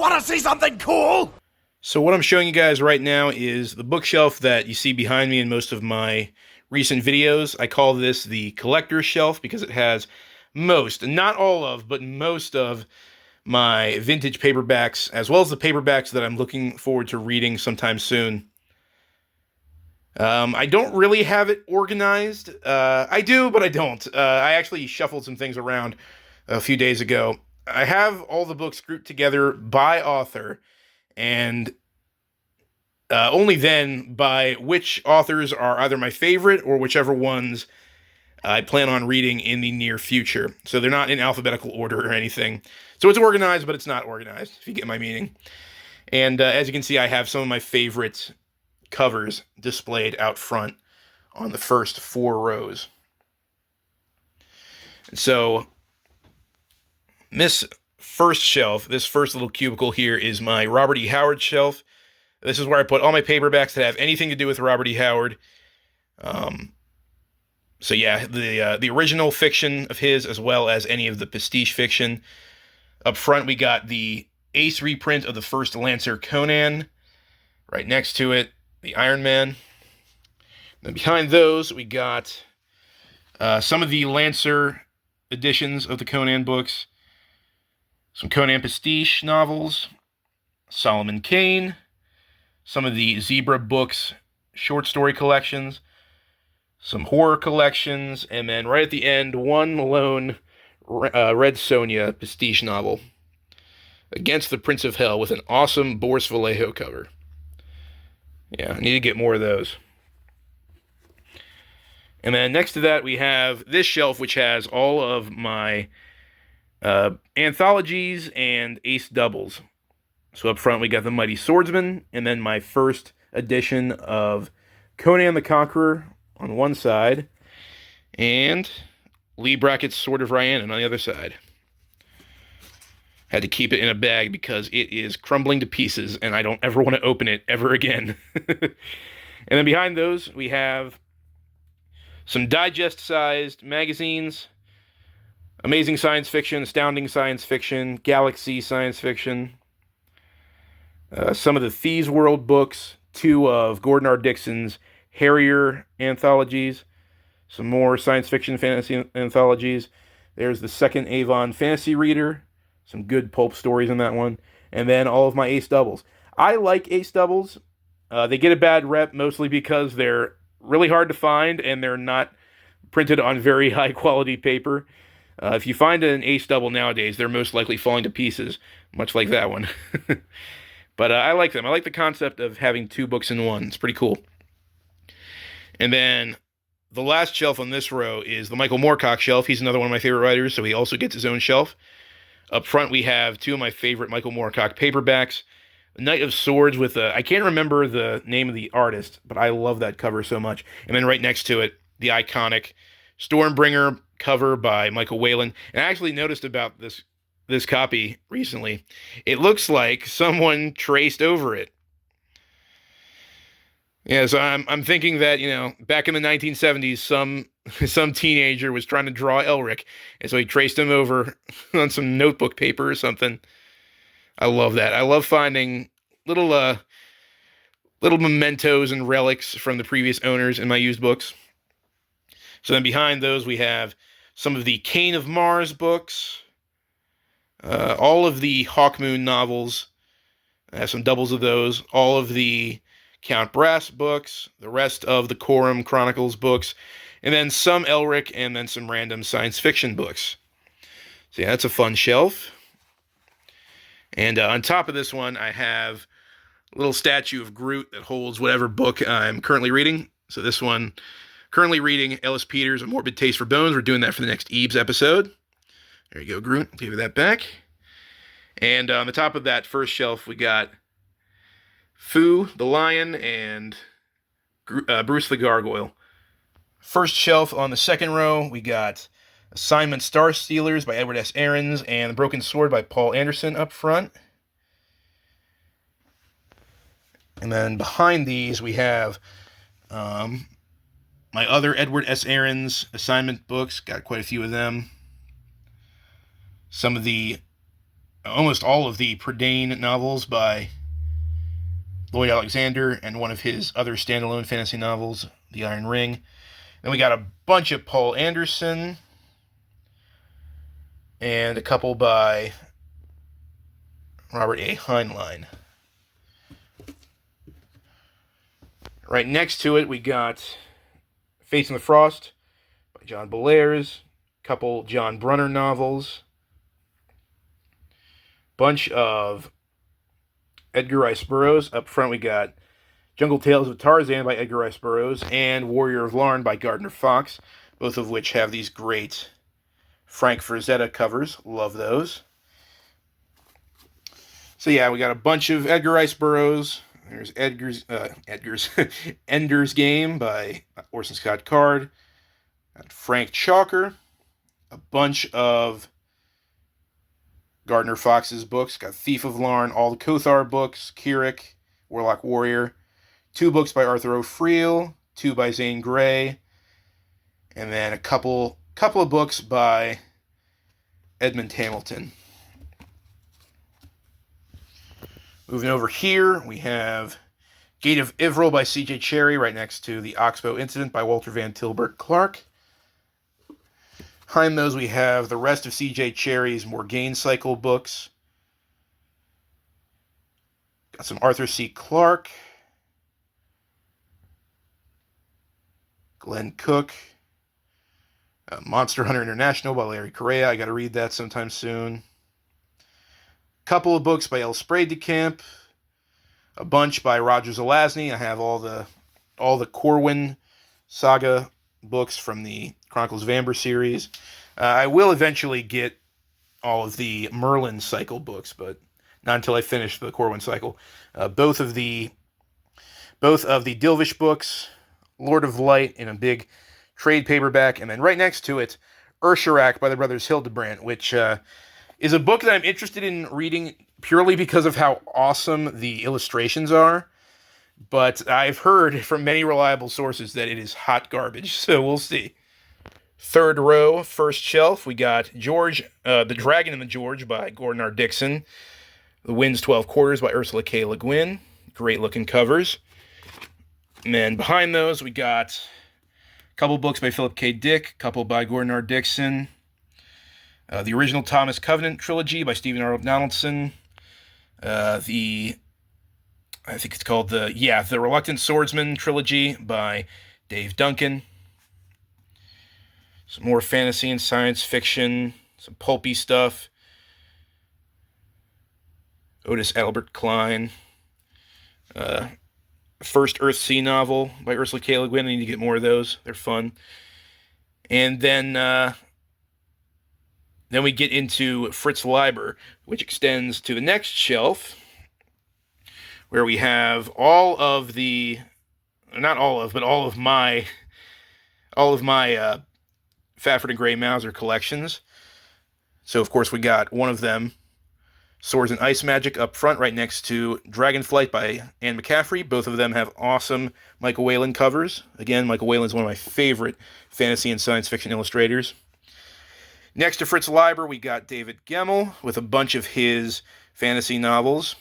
Want to see something cool? So what I'm showing you guys right now is the bookshelf that you see behind me in most of my recent videos. I call this the collector's shelf because it has most, not all of, but most of my vintage paperbacks, as well as the paperbacks that I'm looking forward to reading sometime soon. I don't really have it organized. I do, but I don't. I actually shuffled some things around a few days ago. I have all the books grouped together by author, and only then by which authors are either my favorite or whichever ones I plan on reading in the near future. So they're not in alphabetical order or anything. So it's organized, but it's not organized, if you get my meaning. And as you can see, I have some of my favorite covers displayed out front on the first 4 rows. And so this first shelf, this first little cubicle here, is my Robert E. Howard shelf. This is where I put all my paperbacks that have anything to do with Robert E. Howard. So yeah, the original fiction of his, as well as any of the pastiche fiction. Up front, we got the Ace reprint of the first Lancer Conan. Right next to it, the Iron Man. Then behind those, we got some of the Lancer editions of the Conan books. Some Conan pastiche novels. Solomon Kane. Some of the Zebra Books short story collections. Some horror collections. And then right at the end, one lone Red Sonja pastiche novel. Against the Prince of Hell with an awesome Boris Vallejo cover. Yeah, I need to get more of those. And then next to that, we have this shelf, which has all of my Anthologies and Ace doubles. So up front, we got The Mighty Swordsman, and then my first edition of Conan the Conqueror on one side, and Lee Brackett's Sword of Rhiannon on the other side. Had to keep it in a bag because it is crumbling to pieces, and I don't ever want to open it ever again. And then behind those, we have some digest-sized magazines, Amazing Science Fiction, Astounding Science Fiction, Galaxy Science Fiction, some of the Thieves World books, 2 of Gordon R. Dixon's Harrier anthologies, some more science fiction fantasy anthologies. There's the second Avon Fantasy Reader, some good pulp stories in that one, and then all of my Ace doubles. I like Ace doubles. They get a bad rep mostly because they're really hard to find and they're not printed on very high quality paper. If you find an Ace double nowadays, they're most likely falling to pieces, much like that one. But I like them. I like the concept of having 2 books in one. It's pretty cool. And then the last shelf on this row is the Michael Moorcock shelf. He's another one of my favorite writers, so he also gets his own shelf. Up front, we have 2 of my favorite Michael Moorcock paperbacks. The Knight of Swords with I can't remember the name of the artist, but I love that cover so much. And then right next to it, the iconic Stormbringer cover by Michael Whalen. And I actually noticed about this copy recently. It looks like someone traced over it. Yeah, so I'm thinking that, back in the 1970s, some teenager was trying to draw Elric, and so he traced him over on some notebook paper or something. I love that. I love finding little mementos and relics from the previous owners in my used books. So then behind those, we have some of the Cain of Mars books, all of the Hawkmoon novels. I have some doubles of those. All of the Count Brass books, the rest of the Coram Chronicles books, and then some Elric, and then some random science fiction books. So yeah, that's a fun shelf. And on top of this one, I have a little statue of Groot that holds whatever book I'm currently reading. So this one, currently reading Ellis Peters' A Morbid Taste for Bones. We're doing that for the next Eves episode. There you go, Groot. I'll give you that back. And on the top of that first shelf, we got Fu the Lion and Bruce the Gargoyle. First shelf on the second row, we got Assignment Star Stealers by Edward S. Ahrens and The Broken Sword by Paul Anderson up front. And then behind these, we have my other Edward S. Ahrens assignment books. Got quite a few of them. Some of the almost all of the Prydain novels by Lloyd Alexander and one of his other standalone fantasy novels, The Iron Ring. Then we got a bunch of Paul Anderson and a couple by Robert A. Heinlein. Right next to it, we got Fates in the Frost by John Bellairs, a couple John Brunner novels, bunch of Edgar Rice Burroughs. Up front, we got Jungle Tales of Tarzan by Edgar Rice Burroughs and Warrior of Larn by Gardner Fox, both of which have these great Frank Frazetta covers. Love those. So yeah, we got a bunch of Edgar Rice Burroughs. There's Ender's Game by Orson Scott Card. Got Frank Chalker. A bunch of Gardner Fox's books. Got Thief of Larn, all the Kothar books, Kirik, Warlock Warrior. 2 books by Arthur O'Friel, 2 by Zane Grey, and then a couple of books by Edmund Hamilton. Moving over here, we have Gate of Ivral by C.J. Cherryh, right next to The Oxbow Incident by Walter Van Tilburg Clark. Behind those, we have the rest of C.J. Cherryh's Morgaine Cycle books. Got some Arthur C. Clarke, Glenn Cook, Monster Hunter International by Larry Correa. I got to read that sometime soon. Couple of books by L. Sprague de Camp. A bunch by Roger Zelazny. I have all the Corwin saga books from the Chronicles of Amber series. I will eventually get all of the Merlin cycle books, but not until I finish the Corwin cycle. Both of the Dilvish books, Lord of Light in a big trade paperback, and then right next to it, Ursharak by the brothers Hildebrandt, which is a book that I'm interested in reading purely because of how awesome the illustrations are. But I've heard from many reliable sources that it is hot garbage, so we'll see. Third row, first shelf, we got George, The Dragon and the George by Gordon R. Dixon. The Wind's 12 Quarters by Ursula K. Le Guin. Great looking covers. And then behind those, we got a couple books by Philip K. Dick, a couple by Gordon R. Dixon. The original Thomas Covenant trilogy by Stephen R. Donaldson. I think it's called the Reluctant Swordsman trilogy by Dave Duncan. Some more fantasy and science fiction, some pulpy stuff. Otis Albert Klein. First Earthsea novel by Ursula K. Le Guin. I need to get more of those. They're fun. And then we get into Fritz Leiber, which extends to the next shelf, where we have all of my Fafford and Gray Mauser collections. So, of course, we got one of them, Swords and Ice Magic, up front, right next to Dragonflight by Anne McCaffrey. Both of them have awesome Michael Whelan covers. Again, Michael Whelan is one of my favorite fantasy and science fiction illustrators. Next to Fritz Leiber, we got David Gemmell with a bunch of his fantasy novels.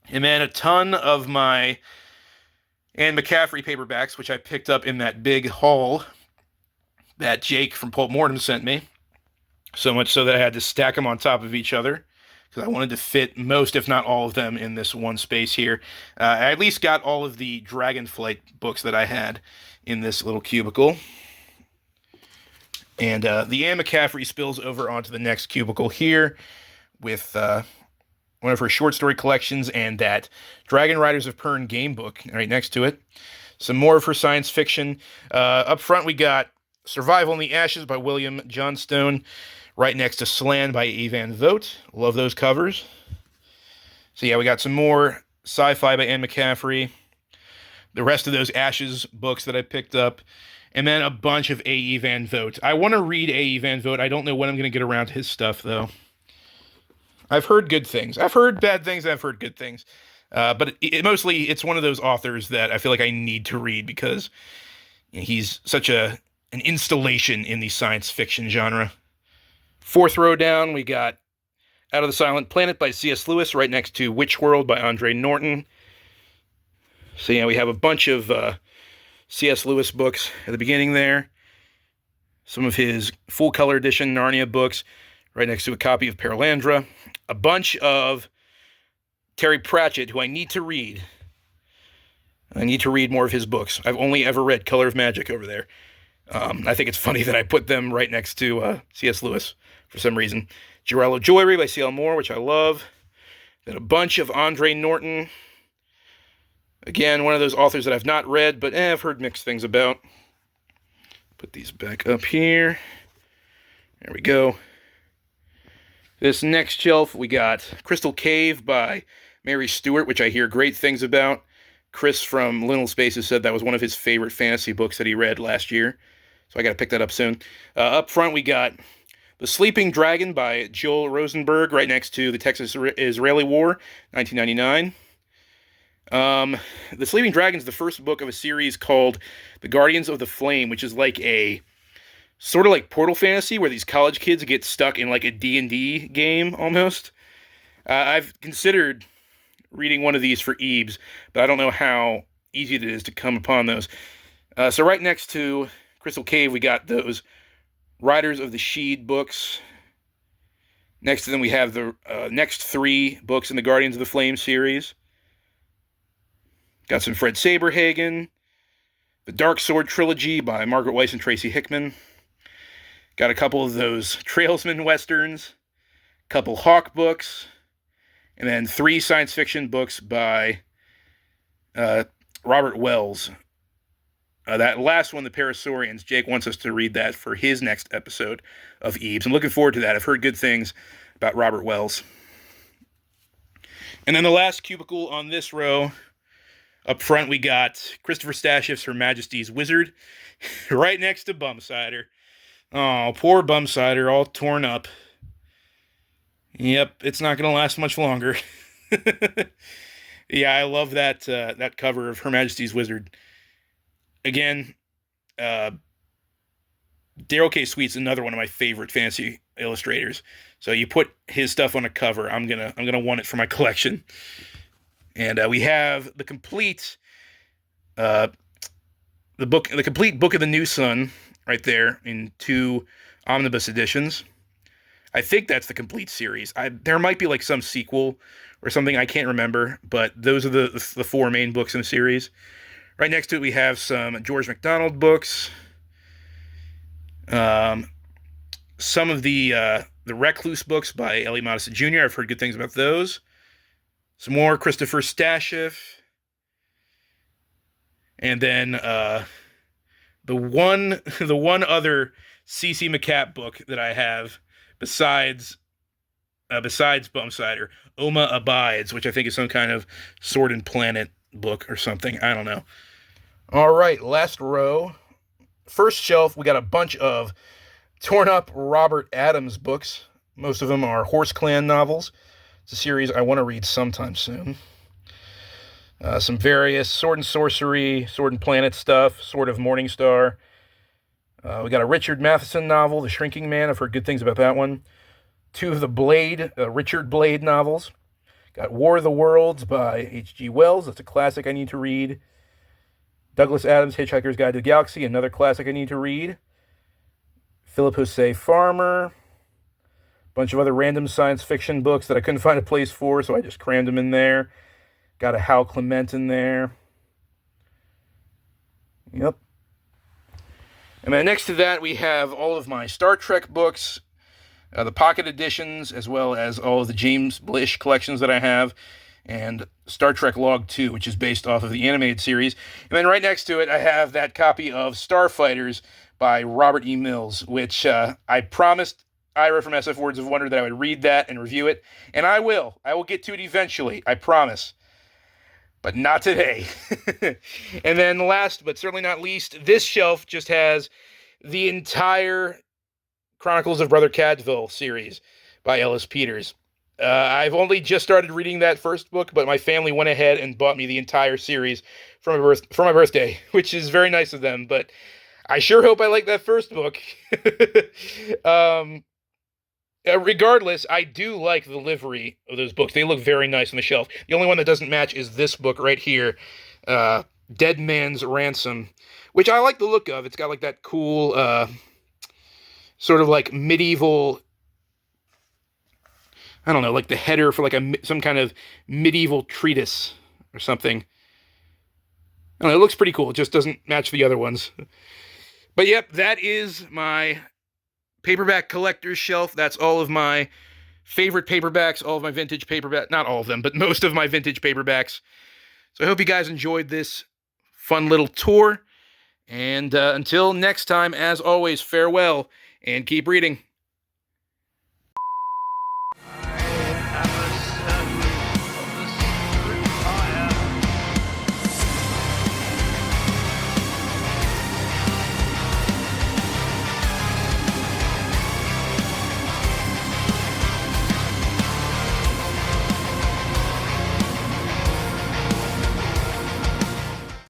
And then a ton of my Anne McCaffrey paperbacks, which I picked up in that big haul that Jake from Pulp Mortem sent me. So much so that I had to stack them on top of each other, because I wanted to fit most, if not all of them, in this one space here. I at least got all of the Dragonflight books that I had in this little cubicle. And the Anne McCaffrey spills over onto the next cubicle here with one of her short story collections and that Dragon Riders of Pern game book right next to it. Some more of her science fiction. Up front, we got Survival in the Ashes by William Johnstone, right next to Slan by E. Van Vogt. Love those covers. So yeah, we got some more sci-fi by Anne McCaffrey. The rest of those Ashes books that I picked up. And then a bunch of A.E. Van Vogt. I want to read A.E. Van Vogt. I don't know when I'm going to get around to his stuff, though. I've heard good things. I've heard bad things. I've heard good things. But mostly, it's one of those authors that I feel like I need to read because he's such an installation in the science fiction genre. Fourth row down, we got Out of the Silent Planet by C.S. Lewis, right next to Witch World by Andre Norton. So yeah, we have a bunch of C.S. Lewis books at the beginning there. Some of his full-color edition Narnia books, right next to a copy of Perelandra. A bunch of Terry Pratchett, who I need to read. I need to read more of his books. I've only ever read Color of Magic over there. I think it's funny that I put them right next to C.S. Lewis for some reason. Girallo Joinery by C.L. Moore, which I love. Then a bunch of Andre Norton. Again, one of those authors that I've not read, but I've heard mixed things about. Put these back up here. There we go. This next shelf, we got Crystal Cave by Mary Stewart, which I hear great things about. Chris from Liminal Spaces said that was one of his favorite fantasy books that he read last year. So I got to pick that up soon. Up front, we got The Sleeping Dragon by Joel Rosenberg, right next to the Texas-Israeli War, 1999. The Sleeping Dragon is the first book of a series called The Guardians of the Flame, which is like a sort of like Portal Fantasy, where these college kids get stuck in like a D&D game almost. I've considered reading one of these for Ebes, but I don't know how easy it is to come upon those. So right next to Crystal Cave, we got those Riders of the Sheed books. Next to them, we have the next 3 books in the Guardians of the Flame series. Got some Fred Saberhagen. The Dark Sword Trilogy by Margaret Weiss and Tracy Hickman. Got a couple of those Trailsman Westerns. Couple Hawk books. And then 3 science fiction books by Robert Wells. That last one, The Parasaurians, Jake wants us to read that for his next episode of Ebes. I'm looking forward to that. I've heard good things about Robert Wells. And then the last cubicle on this row, up front, we got Christopher Stasheff's Her Majesty's Wizard, right next to Bumsider. Oh, poor Bumsider, all torn up. Yep, it's not going to last much longer. Yeah, I love that that cover of Her Majesty's Wizard. Again, Daryl K. Sweet's another one of my favorite fantasy illustrators. So you put his stuff on a cover, I'm gonna want it for my collection. And we have the complete the complete Book of the New Sun right there in 2 omnibus editions. I think that's the complete series. There might be like some sequel or something, I can't remember, but those are the 4 main books in the series. Right next to it, we have some George MacDonald books. Some of the Recluse books by L.E. Madison Jr. I've heard good things about those. Some more Christopher Stasheff. And then the one other C.C. McCapp book that I have besides Bumsider, Oma Abides, which I think is some kind of Sword and Planet book or something. I don't know. All right, last row. First shelf, we got a bunch of torn up Robert Adams books. Most of them are Horse Clan novels. It's a series I want to read sometime soon. Some various Sword and Sorcery, Sword and Planet stuff, Sword of Morningstar. We got a Richard Matheson novel, The Shrinking Man. I've heard good things about that one. 2 of the Richard Blade novels. Got War of the Worlds by H.G. Wells. That's a classic I need to read. Douglas Adams' Hitchhiker's Guide to the Galaxy, another classic I need to read. Philip Jose Farmer. A bunch of other random science fiction books that I couldn't find a place for, so I just crammed them in there. Got a Hal Clement in there. Yep. And then next to that, we have all of my Star Trek books, the pocket editions, as well as all of the James Blish collections that I have, and Star Trek Log 2, which is based off of the animated series. And then right next to it, I have that copy of Starfighters by Robert E. Mills, which I promised Ira from SF Words of Wonder that I would read that and review it, and I will. I will get to it eventually, I promise. But not today. And then last, but certainly not least, this shelf just has the entire Chronicles of Brother Cadville series by Ellis Peters. I've only just started reading that first book, but my family went ahead and bought me the entire series for my birthday, which is very nice of them, but I sure hope I like that first book. Regardless, I do like the livery of those books. They look very nice on the shelf. The only one that doesn't match is this book right here, Dead Man's Ransom, which I like the look of. It's got like that cool, sort of like medieval, I don't know, like the header for like some kind of medieval treatise or something. I don't know, it looks pretty cool. It just doesn't match the other ones. But yep, that is my paperback collector's shelf. That's all of my favorite paperbacks, all of my vintage paperbacks. Not all of them, but most of my vintage paperbacks. So I hope you guys enjoyed this fun little tour. And until next time, as always, farewell and keep reading.